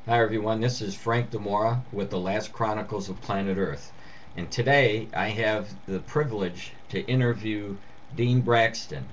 Hi everyone, this is Frank DiMora with the Last Chronicles of Planet Earth. And today I have the privilege to interview Dean Braxton.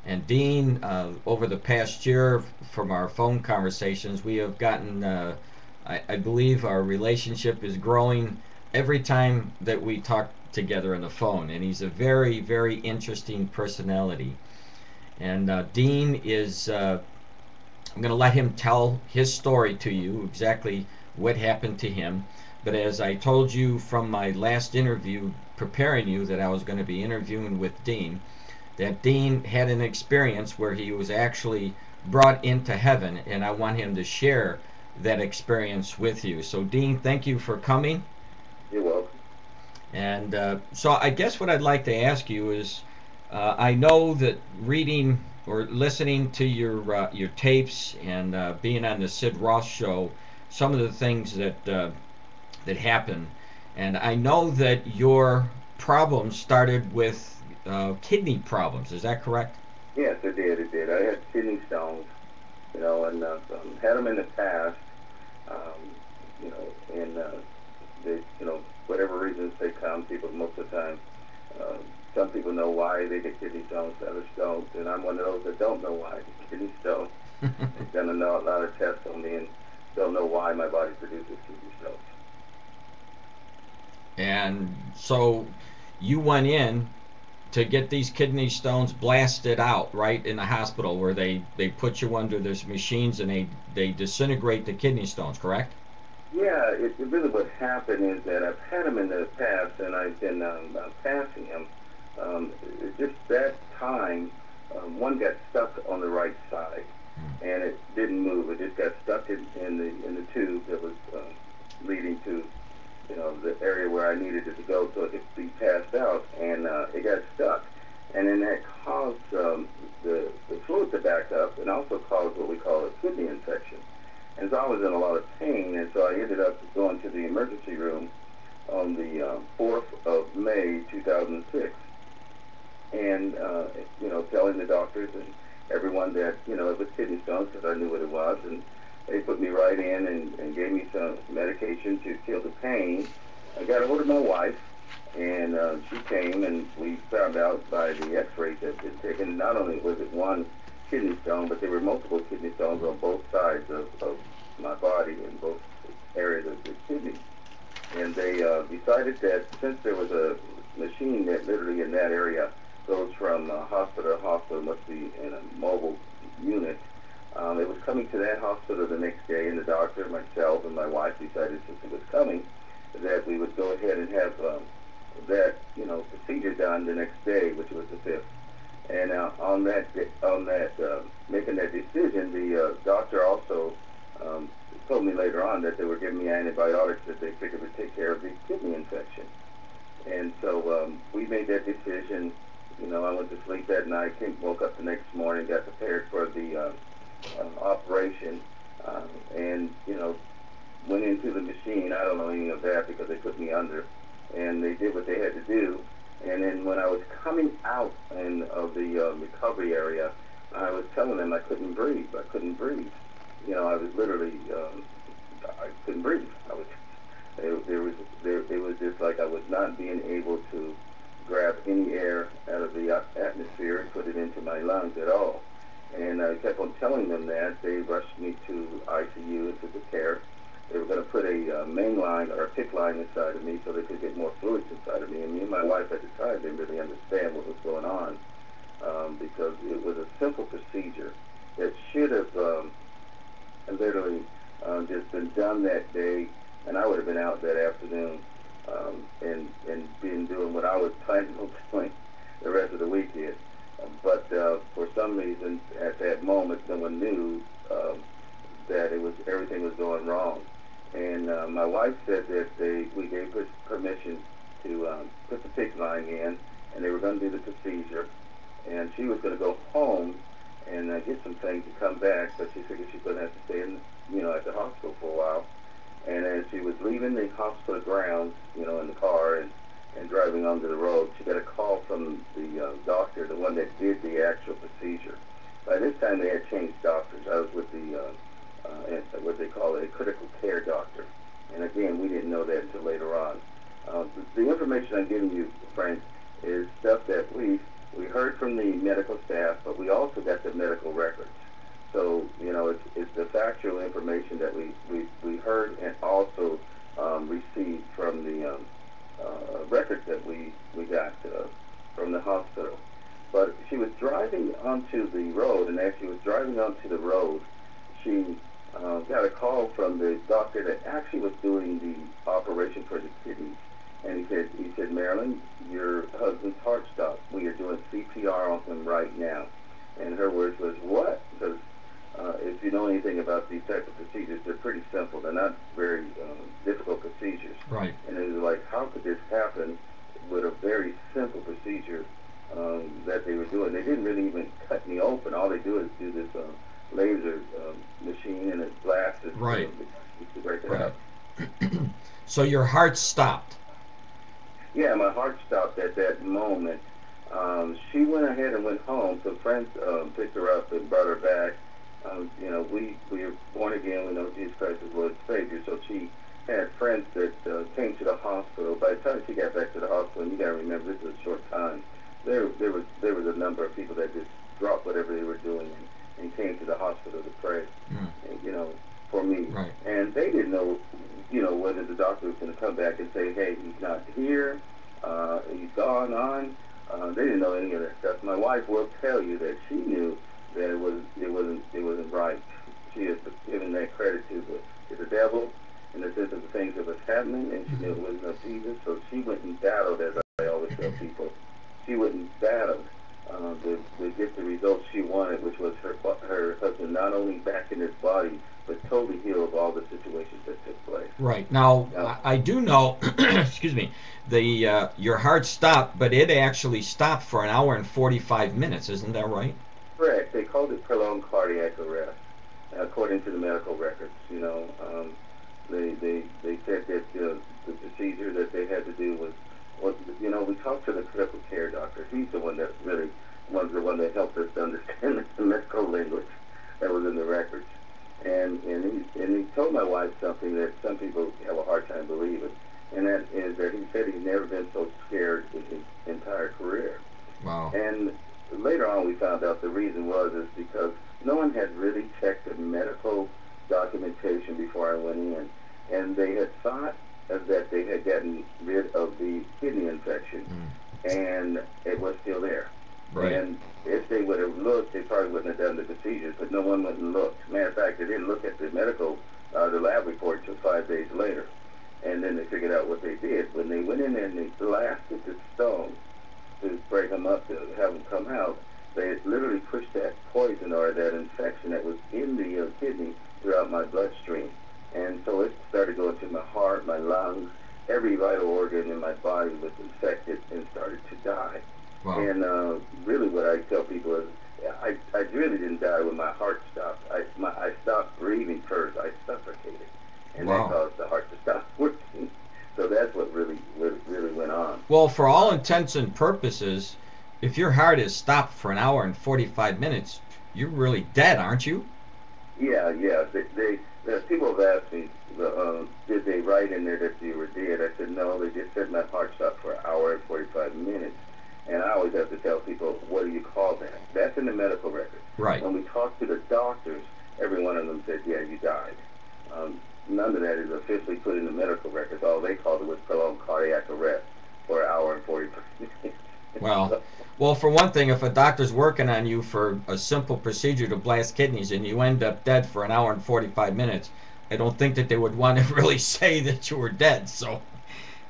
And Dean, over the past year from our phone conversations, we have gotten, I believe our relationship is growing every time that we talk together on the phone. And he's a very, very interesting personality. And Dean is I'm going to let him tell his story to you, exactly what happened to him. But as I told you from my last interview, preparing you that I was going to be interviewing with Dean, that Dean had an experience where he was actually brought into heaven, and I want him to share that experience with you. So, Dean, thank you for coming. You're welcome. And so I guess what I'd like to ask you is, I know that reading or listening to your tapes and being on the Sid Roth show, some of the things that happen, and I know that your problems started with kidney problems. Is that correct? Yes, it did. It did. I had kidney stones, and had them in the past, um, and they, whatever reasons they come, people most of the time, uh, some people know why they get kidney stones, others don't, and I'm one of those that don't know why I get kidney stones. They've done a lot of tests on me and don't know why my body produces kidney stones. And so you went in to get these kidney stones blasted out right in the hospital where they put you under these machines and they disintegrate the kidney stones, correct? Yeah, it really what happened is that I've had them in the past, and I've been passing them. It's just that time, one got stuck on the right side, and it didn't move. It just got stuck in the tube that was leading to the area where I needed it to go so it could be passed out, and it got stuck, and then that caused the fluid to back up, and also caused what we call a kidney infection. And so I was in a lot of pain, and so I ended up going to the emergency room on the 4th of May, 2006, and telling the doctors and everyone that it was kidney stones because I knew what it was, and they put me right in and gave me some medication to kill the pain. I got a hold of my wife, and she came, and we found out by the X-rays that had been taken. Not only was it one kidney stone, but there were multiple kidney stones on both sides of my body in both areas of the kidney. And they decided that since there was a machine that literally in that area goes from hospital to hospital, must be in a mobile unit. It was coming to that hospital the next day, and the doctor, myself, and my wife decided since it was coming that we would go ahead and have that procedure done the next day, which was the 5th. And on that making that decision, the doctor also um, told me later on that they were giving me antibiotics that they figured would take care of the kidney infection. And so we made that decision. I went to sleep that night, woke up the next morning, got prepared for the operation, and went into the machine. I don't know any of that because they put me under, and they did what they had to do. And then when I was coming out of the recovery area, I was telling them I couldn't breathe. I couldn't breathe. I was literally, I couldn't breathe. I was, it was just like I was not being able to grab any air out of the atmosphere and put it into my lungs at all. And I kept on telling them that. They rushed me to ICU into the care. They were going to put a main line or a PIC line inside of me so they could get more fluids inside of me. And me and my wife at the time didn't really understand what was going on because it was a simple procedure that should have literally just been done that day, and I would have been out that afternoon and been doing what I was planning on doing the rest of the weekend. But for some reason, at that moment, no one knew that it was everything was going wrong. And my wife said that we gave her permission to put the PIC line in, and they were going to do the procedure. And she was going to go home and get some things to come back, but she figured she's going to have to stay at the hospital for a while. And as she was leaving the hospital grounds, in the car and driving onto the road, she got a call from the doctor, the one that did the actual procedure. By this time, they had changed doctors. I was with the what they call a critical care doctor. And again, we didn't know that until later on. The information I'm giving you, Frank, is stuff that we heard from the medical staff, but we also got the medical records. So, you know, it's the factual information that we heard and also received from the records that we got from the hospital. But she was driving onto the road, and as she was driving onto the road, she got a call from the doctor that actually was doing the operation for the kidneys. And he said, Marilyn, your husband's heart stopped. We are doing CPR on him right now. And her words was, what? Because if you know anything about these type of procedures, they're pretty simple. They're not very difficult procedures. Right. And it was like, how could this happen with a very simple procedure that they were doing? They didn't really even cut me open. All they do is do this laser machine, and it blasts it right. To break it right. up. So your heart stopped. Yeah, my heart stopped at that moment. She went ahead and went home. So friends picked her up and brought her back. You know, we are born again. We know Jesus Christ is Lord and Savior. So she had friends that came to the hospital. By the time she got back to the hospital, and you got to remember this was a short time, there was a number of people that just dropped whatever they were doing and came to the hospital to pray. And, you know, for me. Right. And they didn't know, you know, whether the doctor was going to come back and say, hey, he's not here, he's gone on. They didn't know any of that stuff. My wife will tell you that she knew that it wasn't right. She has given that credit to the devil in the sense of the things that was happening, and she knew it wasn't of Jesus. So she went and battled, as I always tell people. She went and battled to get the results she wanted, which was her husband not only back in his body, but totally healed of all the situations that took place. Right. Now, I do know, excuse me, your heart stopped, but it actually stopped for an hour and 45 minutes. Isn't that right? Correct. They called it prolonged cardiac arrest, according to the medical records. You know, they said that the procedure that they had to do was, you know, we talked to the critical care doctor. He's the one that really was the one that helped us to understand the medical language that was in the records. And he told my wife something that some people have a hard time believing, and that is that he said he's never been so scared in his entire career. Wow. And later on we found out the reason is because no one had really checked the medical documentation before I went in, and they had thought that they had gotten rid of the kidney infection, and it was still there. Right. And if they would have looked, they probably wouldn't have done the procedures, but no one went and looked. Matter of fact, they didn't look at the the lab report until 5 days later. And then they figured out what they did. When they went in there and they blasted the stone to break them up, to have them come out, they literally pushed that poison or that infection that was in the kidney throughout my bloodstream. And so it started going to my heart, my lungs, every vital organ in my body was infected and started to die. Wow. And really what I tell people is I really didn't die when my heart stopped. I stopped breathing first. I suffocated. And Wow. that caused the heart to stop working. So that's what really went on. Well, for all intents and purposes, if your heart is stopped for an hour and 45 minutes, you're really dead, aren't you? Yeah. People have asked me, did they write in there that you were dead? I said, no, they just said my heart stopped for an hour and 45 minutes. And I always have to tell people, what do you call that? That's in the medical record. Right. When we talked to the doctors, every one of them said, yeah, you died. None of that is officially put in the medical records. All they called it was prolonged cardiac arrest for an hour and 45 minutes. Well, for one thing, if a doctor's working on you for a simple procedure to blast kidneys and you end up dead for an hour and 45 minutes, I don't think that they would want to really say that you were dead. So.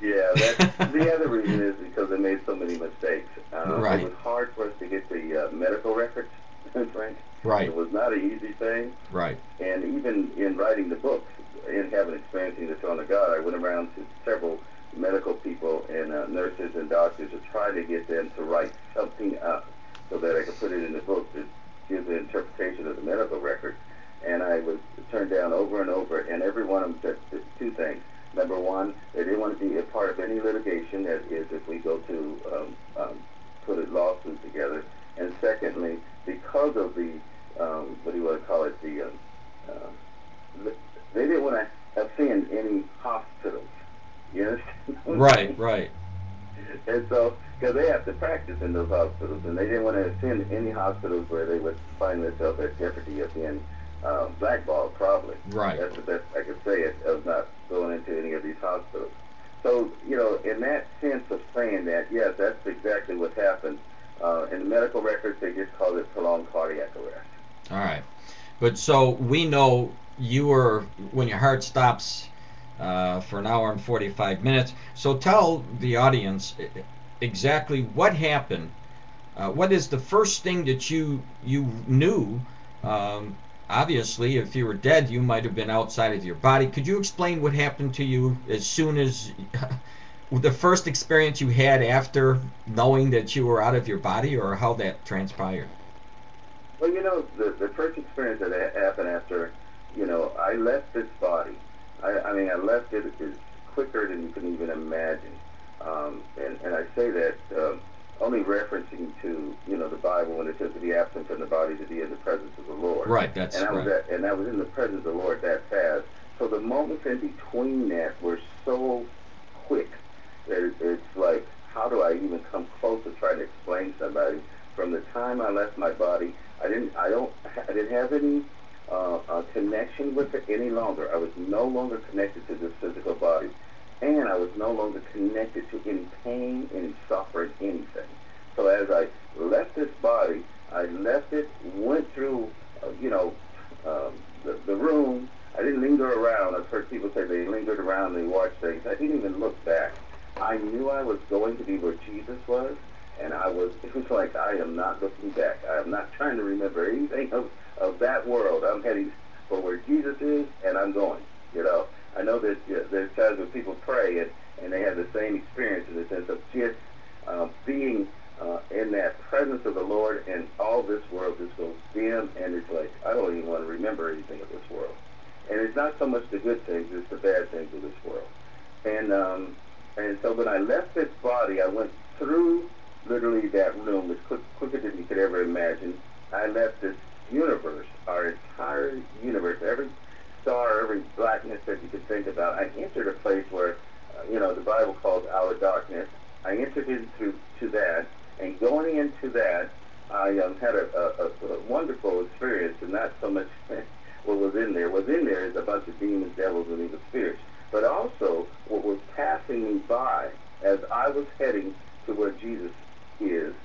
Yeah, the other reason is because they made so many mistakes. Right. It was hard for us to get the medical records, Frank. Right. It was not an easy thing. Right. And even in writing the book and having experiencing the throne of God, I went around to several medical people and nurses and doctors to try to get them to write something up so that I could put it in the book to give the interpretation of the medical record. And I was turned down over and over, and every one of them said two things. Number one, they didn't want to be a part of any litigation, that is, if we go to put a lawsuit together. And secondly, because of the, what do you want to call it, Right, right. And so, because they have to practice in those hospitals, and they didn't want to attend any hospitals where they would find themselves at jeopardy of being blackballed, probably. Right. That's the best I could say it, of not going into any of these hospitals. So, in that sense of saying that, yes, that's exactly what happened. In the medical records, they just called it prolonged cardiac arrest. All right. But so we know you were, when your heart stops for an hour and 45 minutes. So tell the audience exactly what happened. What is the first thing that you knew? Obviously, if you were dead, you might have been outside of your body. Could you explain what happened to you as soon as the first experience you had after knowing that you were out of your body, or how that transpired? Well, the first experience that happened after, I left this body. I mean, I left it is quicker than you can even imagine. And I say that only referencing to, the Bible when it says to be absent from the body to be in the presence of the Lord. Right, that's right. And I was in the presence of the Lord that fast. So the moments in between that were so quick that it's like, how do I even come close to trying to explain to somebody? From the time I left my body, I didn't have any connection with it any longer. I was no longer connected to this physical body, and I was no longer connected to any pain, any suffering, anything. So as I left this body, I left it, went through, the room. I didn't linger around. I've heard people say they lingered around, they watched things. I didn't even look back. I knew I was going to be where Jesus was, and it was like, I am not looking back. I am not trying to remember anything of that world. I'm heading for where Jesus is, and I'm going, I know that there's times when people pray, and they have the same experience in the sense of just being in that presence of the Lord, and all this world just goes dim, and it's like, I don't even want to remember anything of this world. And it's not so much the good things, it's the bad things of this world. And so when I left this body, I went through literally that room as quicker than you could ever imagine. I left this universe, our entire universe, every star, every blackness that you could think about. I entered a place where, the Bible calls outer darkness. I entered into that, and going into that, I had a wonderful experience, and not so much what was in there. What was in there is a bunch of demons, devils, and evil spirits. But also, what was passing me by as I was heading to where Jesus is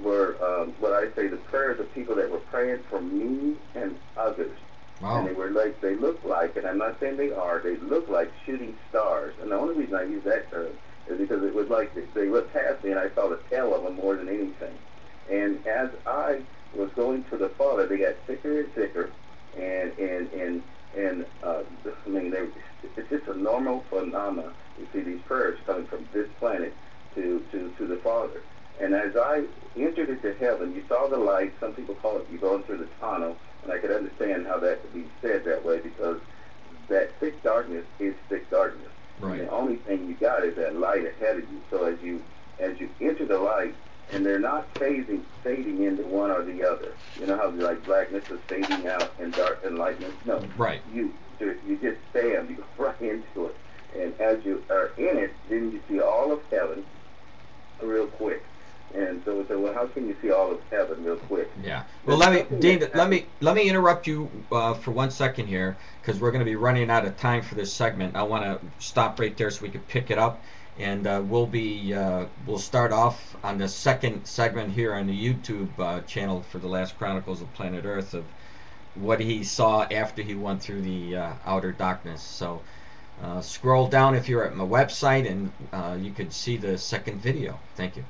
were what I say the prayers of people that were praying for me and others. Wow. And they look like, and I'm not saying they look like shooting stars. And the only reason I use that term is because it was like they looked past me and I saw the tail of them more than anything. And as I was going to the Father, they got thicker and thicker, and I mean, it's just a normal phenomenon. You see these prayers coming from this planet to the Father. And as I entered into heaven, you saw the light. Some people call it you going through the tunnel, and I could understand how that could be said that way, because that thick darkness is thick darkness. Right. And the only thing you got is that light ahead of you. So as you enter the light, and they're not fading into one or the other. You know how like blackness is fading out and dark and lightness? No. Right. You just stand. You go right into it. And as you are in it, then you see all of heaven real quick. And so we said, well, how can you see all of heaven real quick? Yeah. Well, Dean, let me interrupt you for 1 second here, because we're going to be running out of time for this segment. I want to stop right there so we can pick it up, and we'll start off on the second segment here on the YouTube channel for the Last Chronicles of Planet Earth of what he saw after he went through the outer darkness. So scroll down if you're at my website, and you could see the second video. Thank you.